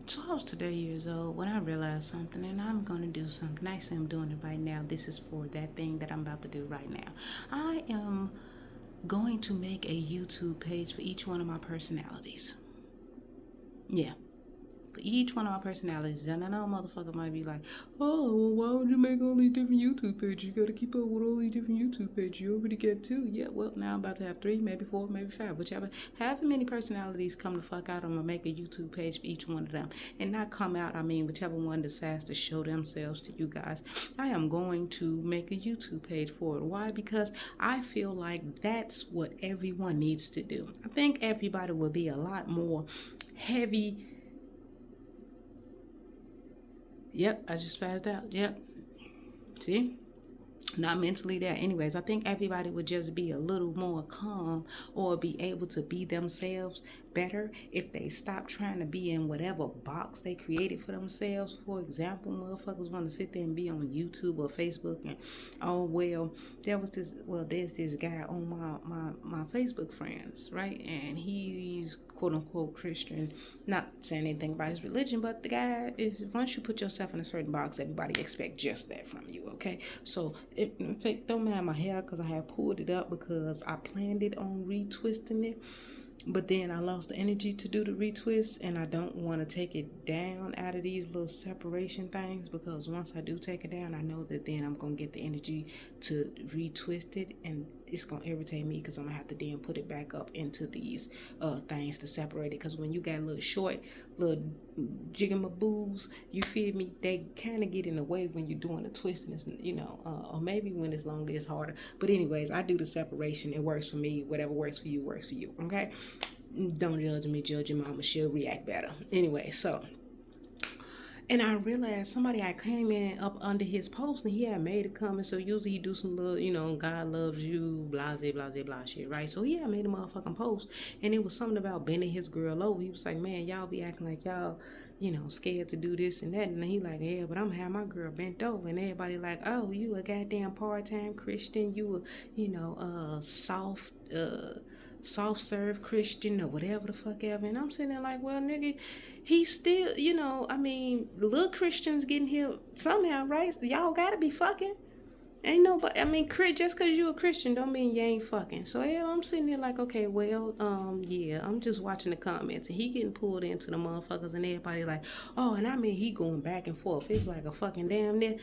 So I was today years old when I realized something, and I'm going to do something. I say I'm doing it right now. This is for that thing that I'm about to do right now. I am going to make a YouTube page for each one of my personalities. Yeah, for each one of our personalities. And I know a motherfucker might be like, oh, well, why would you make all these different YouTube pages? You gotta keep up with all these different YouTube pages. You already get two. Yeah, well, now I'm about to have three, maybe four, maybe five, whichever. However many personalities come the fuck out, I'm gonna make a YouTube page for each one of them. And not come out, I mean, whichever one decides to show themselves to you guys. I am going to make a YouTube page for it. Why? Because I feel like that's what everyone needs to do. I think everybody will be a lot more heavy. Yep, I just spazzed out. Yep. See? Not mentally there. Anyways, I think everybody would just be a little more calm or be able to be themselves better if they stop trying to be in whatever box they created for themselves. For example, motherfuckers want to sit there and be on YouTube or Facebook and there's this guy on my Facebook friends, right? And he's quote unquote Christian, not saying anything about his religion, but the guy is, once you put yourself in a certain box, everybody expect just that from you, okay? So in fact, don't mind my hair because I have pulled it up because I planned it on retwisting it, but then I lost the energy to do the retwist, and I don't want to take it down out of these little separation things, because once I do take it down, I know that then I'm going to get the energy to retwist it, and it's going to irritate me because I'm going to have to then put it back up into these things to separate it, because when you got little short, little jigamaboos, you feel me, they kind of get in the way when you're doing the twisting, or maybe when it's longer, it's harder. But anyways, I do the separation. It works for me. Whatever works for you, okay? Don't judge me, judge your mama. She'll react better. Anyway, so, and I realized somebody I came in up under his post, and he had made a comment. So usually he do some little, God loves you, blah, blah, blah, blah shit, right? So he had made a motherfucking post, and it was something about bending his girl over. He was like, man, y'all be acting like y'all, scared to do this and that. And he like, yeah, but I'm having my girl bent over. And everybody like, oh, you a goddamn part-time Christian. You soft serve Christian or whatever the fuck ever. And I'm sitting there like, well, nigga, he's still, little Christians getting here somehow, right? Y'all gotta be fucking. Ain't no, but I mean, just cause you a Christian don't mean you ain't fucking. So yeah, I'm sitting there like, okay, well, yeah, I'm just watching the comments, and he getting pulled into the motherfuckers, and everybody like, oh, and I mean, he going back and forth. It's like a fucking damn near,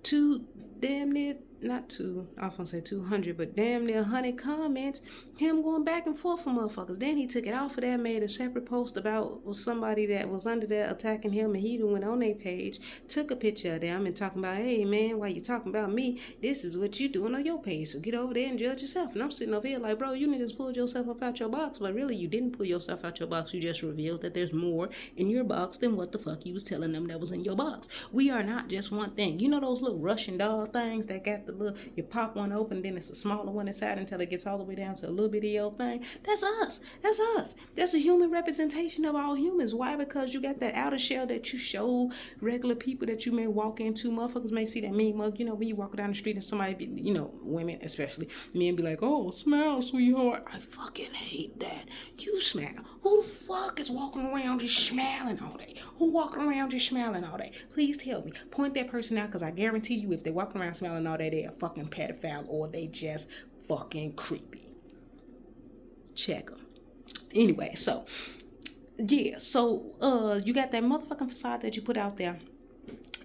two damn near, not two, I was gonna say 200, but damn near 100 comments, him going back and forth for motherfuckers. Then he took it off of that, made a separate post about somebody that was under there attacking him, and he even went on their page, took a picture of them and talking about, hey man, while you talking about me, this is what you doing on your page, so get over there and judge yourself. And I'm sitting over here like, bro, you niggas pulled yourself up out your box, but really you didn't pull yourself out your box. You just revealed that there's more in your box than what the fuck you was telling them that was in your box. We are not just one thing. You know those little Russian doll things that got the little, you pop one open, then it's a smaller one inside until it gets all the way down to a little bitty old thing? That's us. That's us. That's a human representation of all humans. Why? Because you got that outer shell that you show regular people that you may walk into. Motherfuckers may see that mean mug, when you walk down the street and somebody be, women especially, men be like, oh, smile, sweetheart. I fucking hate that. You smile. Who the fuck is walking around just smiling all day? Who walking around just smiling all day? Please tell me. Point that person out, because I guarantee you if they're walking around smiling all day, they're a fucking pedophile or they just fucking creepy. Check them. Anyway, so yeah, so you got that motherfucking facade that you put out there,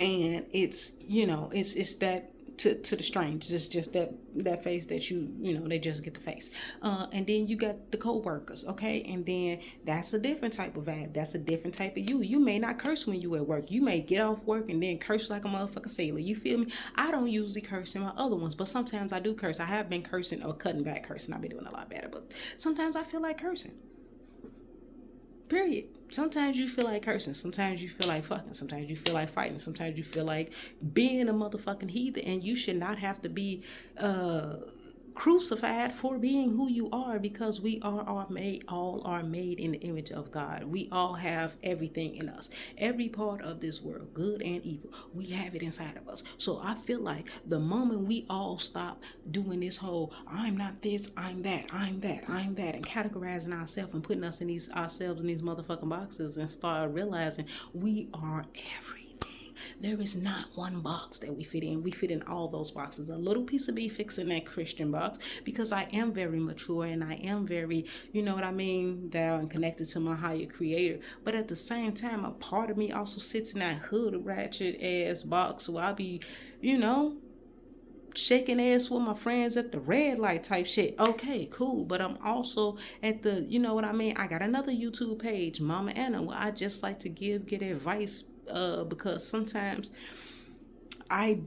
and it's it's that to the strangers, it's just that face that they just get the face, and then you got the co-workers, okay, and then that's a different type of vibe. That's a different type of you may not curse when you at work. You may get off work and then curse like a motherfucking sailor. You feel me? I don't usually curse in my other ones, but sometimes I do curse. I have been cursing or cutting back cursing. I've been doing a lot better, but sometimes I feel like cursing. Period. Sometimes you feel like cursing. Sometimes you feel like fucking. Sometimes you feel like fighting. Sometimes you feel like being a motherfucking heathen. And you should not have to be crucified for being who you are, because we all are made in the image of God. We all have everything in us. Every part of this world, good and evil, we have it inside of us. So I feel like the moment we all stop doing this whole I'm not this, I'm that, I'm that, I'm that, and categorizing ourselves and putting ourselves in these motherfucking boxes, and start realizing we are everything. There is not one box that we fit in. We fit in all those boxes. A little piece of me fits in that Christian box, because I am very mature and I am very, you know what I mean, down and connected to my higher creator. But at the same time, a part of me also sits in that hood ratchet ass box where I be, you know, shaking ass with my friends at the red light type shit. Okay, cool. But I'm also at the, you know what I mean, I got another YouTube page, Mama Anna, where I just like to get advice, because sometimes I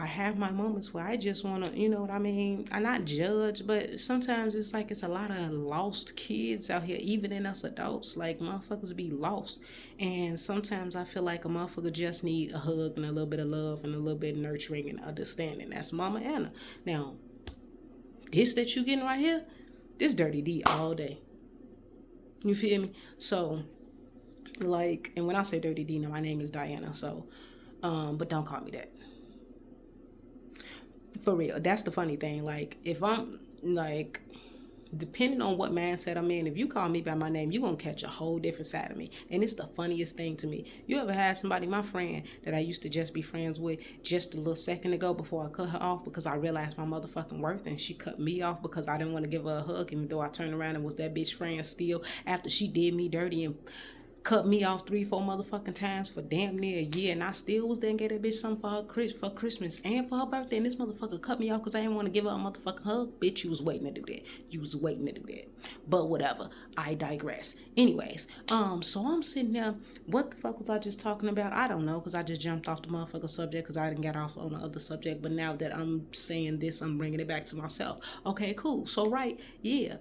have my moments where I just want to, you know what I mean, I not judge, but sometimes it's like it's a lot of lost kids out here, even in us adults. Like, motherfuckers be lost, and sometimes I feel like a motherfucker just need a hug and a little bit of love and a little bit of nurturing and understanding. That's Mama Anna. Now, this that you getting right here, this Dirty D all day. You feel me? So, like, and when I say Dirty D, now my name is Diana, so, but don't call me that. For real, that's the funny thing. Like, if I'm, like, depending on what mindset I'm in, if you call me by my name, you're going to catch a whole different side of me. And it's the funniest thing to me. You ever had somebody, my friend, that I used to just be friends with just a little second ago before I cut her off because I realized my motherfucking worth, and she cut me off because I didn't want to give her a hug, even though I turned around and was that bitch friend still after she did me dirty and cut me off 3-4 motherfucking times for damn near a year, and I still was there and gave that bitch something for Christmas and for her birthday, and this motherfucker cut me off because I didn't want to give her a motherfucking hug. Bitch, you was waiting to do that. You was waiting to do that. But whatever. I digress. Anyways, so I'm sitting there. What the fuck was I just talking about? I don't know, because I just jumped off the motherfucker subject because I didn't get off on the other subject. But now that I'm saying this, I'm bringing it back to myself. Okay, cool. So, right, yeah.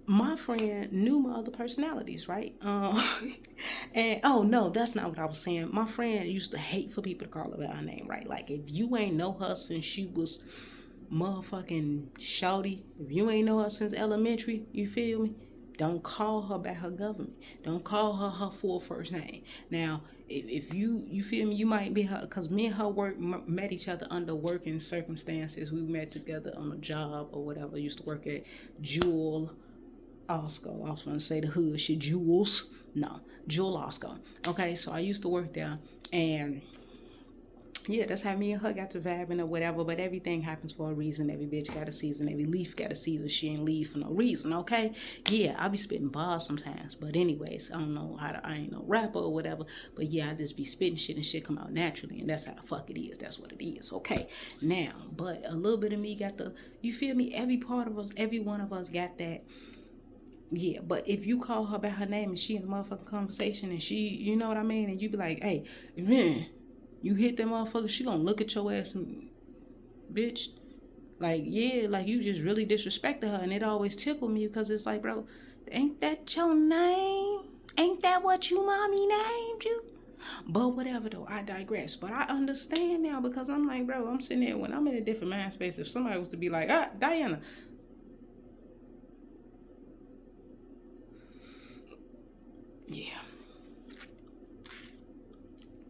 My friend knew my other personalities, right? And oh no, that's not what I was saying. My friend used to hate for people to call her by her name, right? Like, if you ain't know her since she was motherfucking shawty, if you ain't know her since elementary, you feel me? Don't call her by her government. Don't call her her full first name. Now, if you feel me, you might be her, because me and her met each other under working circumstances. We met together on a job or whatever. Used to work at Jewel Oscar. I was going to say the hood shit, Jules. No, Jewel Oscar. Okay, so I used to work there, and yeah, that's how me and her got to vibing or whatever. But everything happens for a reason. Every bitch got a season. Every leaf got a season. She ain't leave for no reason, okay? Yeah, I be spitting bars sometimes. But anyways, I don't know I ain't no rapper or whatever. But yeah, I just be spitting shit and shit come out naturally. And that's how the fuck it is. That's what it is, okay? Now, but a little bit of me got the, you feel me? Every part of us, every one of us got that. Yeah, but if you call her by her name and she in the motherfucking conversation and she, you know what I mean? And you be like, hey, man, you hit that motherfucker, she gonna look at your ass and, bitch, like, yeah, like, you just really disrespected her. And it always tickled me because it's like, bro, ain't that your name? Ain't that what you mommy named you? But whatever though, I digress. But I understand now, because I'm like, bro, I'm sitting there when I'm in a different mind space. If somebody was to be like, Diana, yeah,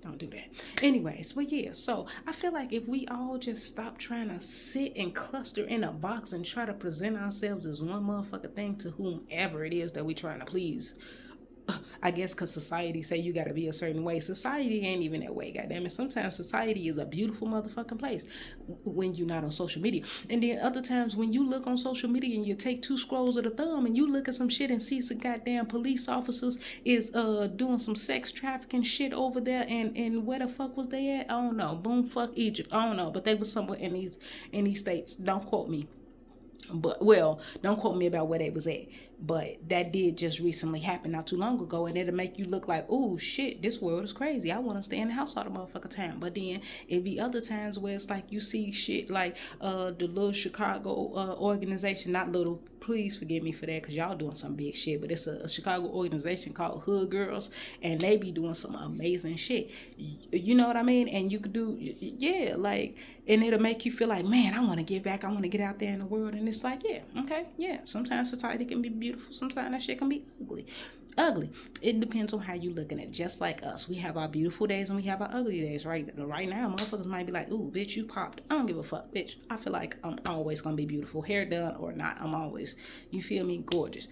don't do that. Anyways, but yeah, so I feel like if we all just stop trying to sit and cluster in a box and try to present ourselves as one motherfucking thing to whomever it is that we trying to please, I guess because society say you got to be a certain way. Society ain't even that way, goddammit. Sometimes society is a beautiful motherfucking place when you're not on social media. And then other times when you look on social media and you take 2 scrolls of the thumb and you look at some shit and see some goddamn police officers is doing some sex trafficking shit over there, and where the fuck was they at? I don't know. Boom, fuck Egypt. I don't know. But they was somewhere in these states. Don't quote me. But well, don't quote me about where they was at, but that did just recently happen not too long ago, and it'll make you look like, oh shit, this world is crazy, I want to stay in the house all the motherfucking time. But then it be other times where it's like you see shit like the little Chicago organization, not little, please forgive me for that, because y'all doing some big shit, but it's a Chicago organization called Hood Girls, and they be doing some amazing shit. You know what I mean? And you could do, yeah, like, and it'll make you feel like, man, I want to give back, I want to get out there in the world. And it's like, yeah, okay, yeah, sometimes society can be beautiful, sometimes that shit can be ugly. It depends on how you looking at it. Just like us, we have our beautiful days and we have our ugly days. Right now, motherfuckers might be like, ooh, bitch, you popped. I don't give a fuck, bitch. I feel like I'm always gonna be beautiful, hair done or not, I'm always, you feel me, gorgeous.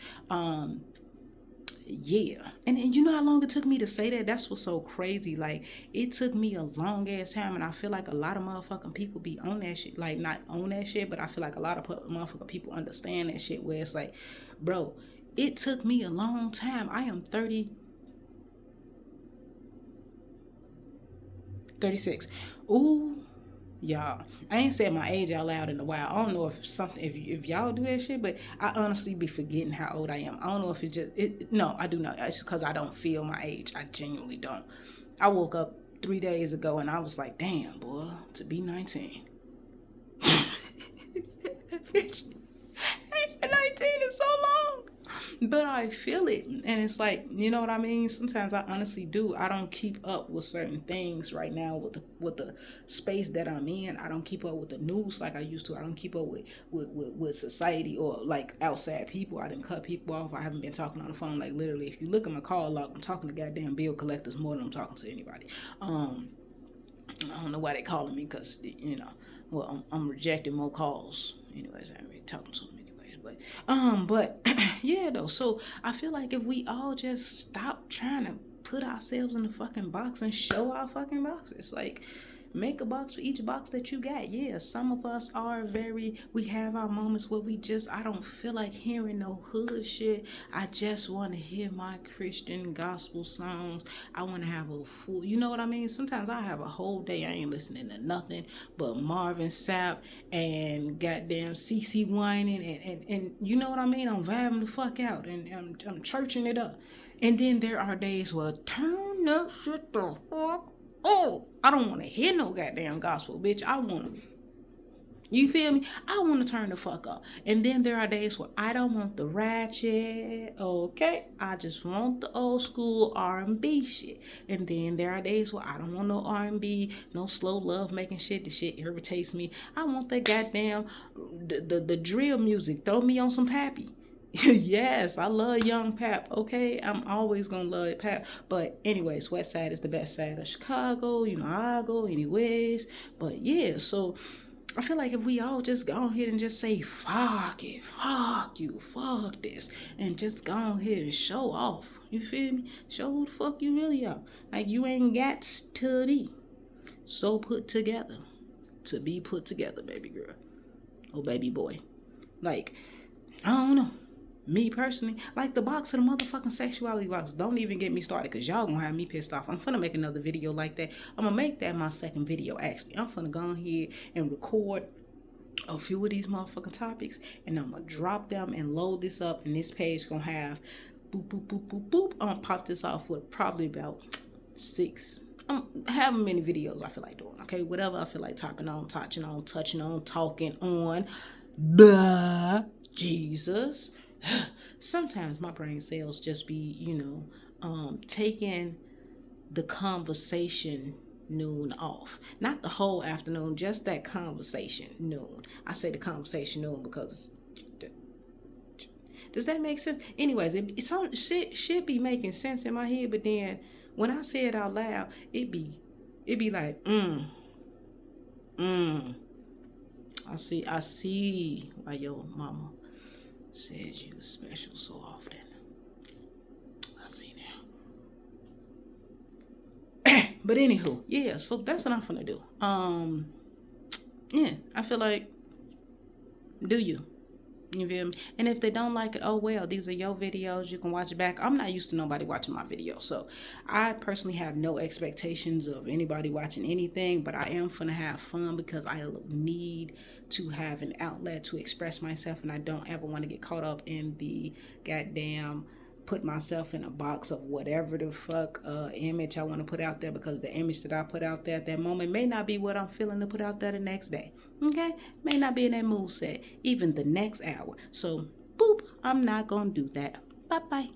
Yeah. And you know how long it took me to say that? That's what's so crazy. Like, it took me a long ass time, and I feel like a lot of motherfucking people be on that shit. Like, not on that shit, but I feel like a lot of motherfucking people understand that shit, where it's like, bro, it took me a long time. I am 36. Ooh, y'all, I ain't said my age out loud in a while. I don't know if y'all do that shit, but I honestly be forgetting how old I am. I don't know if it's just no, I do not. It's because I don't feel my age. I genuinely don't. I woke up 3 days ago and I was like, damn, boy, to be 19. Bitch, 19 is so long. But I feel it, and it's like, you know what I mean? Sometimes I honestly do. I don't keep up with certain things right now with the space that I'm in. I don't keep up with the news like I used to. I don't keep up with society or like outside people. I didn't cut people off. I haven't been talking on the phone. Like, literally, if you look at my call log, I'm talking to goddamn bill collectors more than I'm talking to anybody. I don't know why they calling me, because, you know, well, I'm rejecting more calls. Anyways, I ain't really talking to them. But yeah, though. So I feel like if we all just stop trying to put ourselves in the fucking box and show our fucking boxes, like, make a box for each box that you got. Yeah, some of us are we have our moments where I don't feel like hearing no hood shit. I just want to hear my Christian gospel songs. I want to have a full, you know what I mean? Sometimes I have a whole day I ain't listening to nothing but Marvin Sapp and goddamn CC whining and you know what I mean? I'm vibing the fuck out and I'm churching it up. And then there are days where turn up shit the fuck. Oh, I don't want to hear no goddamn gospel, bitch. You feel me? I want to turn the fuck up. And then there are days where I don't want the ratchet, okay? I just want the old school R&B shit. And then there are days where I don't want no R&B, no slow love making shit. The shit irritates me. I want that goddamn, the drill music. Throw me on some Pappy. Yes, I love Young Pap, okay? I'm always gonna love Pap. But anyways, West Side is the best side of Chicago. You know, I go anyways. But yeah, so I feel like if we all just go ahead and just say, fuck it, fuck you, fuck this, and just go ahead and show off. You feel me? Show who the fuck you really are. Like, you ain't got to be so put together to be put together, baby girl. Oh, baby boy. Like, I don't know. Me personally, like the box of the motherfucking sexuality box. Don't even get me started, because y'all gonna have me pissed off. I'm finna make another video like that. I'm gonna make that my second video, actually. I'm finna go ahead and record a few of these motherfucking topics, and I'm gonna drop them and load this up, and this page gonna have boop, boop, boop, boop, boop. I'm gonna pop this off with probably about 6, however many videos I feel like doing, okay? Whatever I feel like touching on, talking on. Blah, Jesus. Sometimes my brain cells just be, taking the conversation noon off. Not the whole afternoon, just that conversation noon. I say the conversation noon because does that make sense? Anyways, some shit should be making sense in my head, but then when I say it out loud, it be like, I see why your mama said you special so often. I see now. But anywho, yeah, so that's what I'm gonna do. Yeah, I feel like, do you? You feel me? And if they don't like it, oh well, these are your videos. You can watch it back. I'm not used to nobody watching my videos. So I personally have no expectations of anybody watching anything, but I am finna have fun because I need to have an outlet to express myself, and I don't ever want to get caught up in the goddamn put myself in a box of whatever the fuck image I want to put out there, because the image that I put out there at that moment may not be what I'm feeling to put out there the next day. Okay? May not be in that mood set even the next hour. So boop, I'm not gonna do that. Bye bye.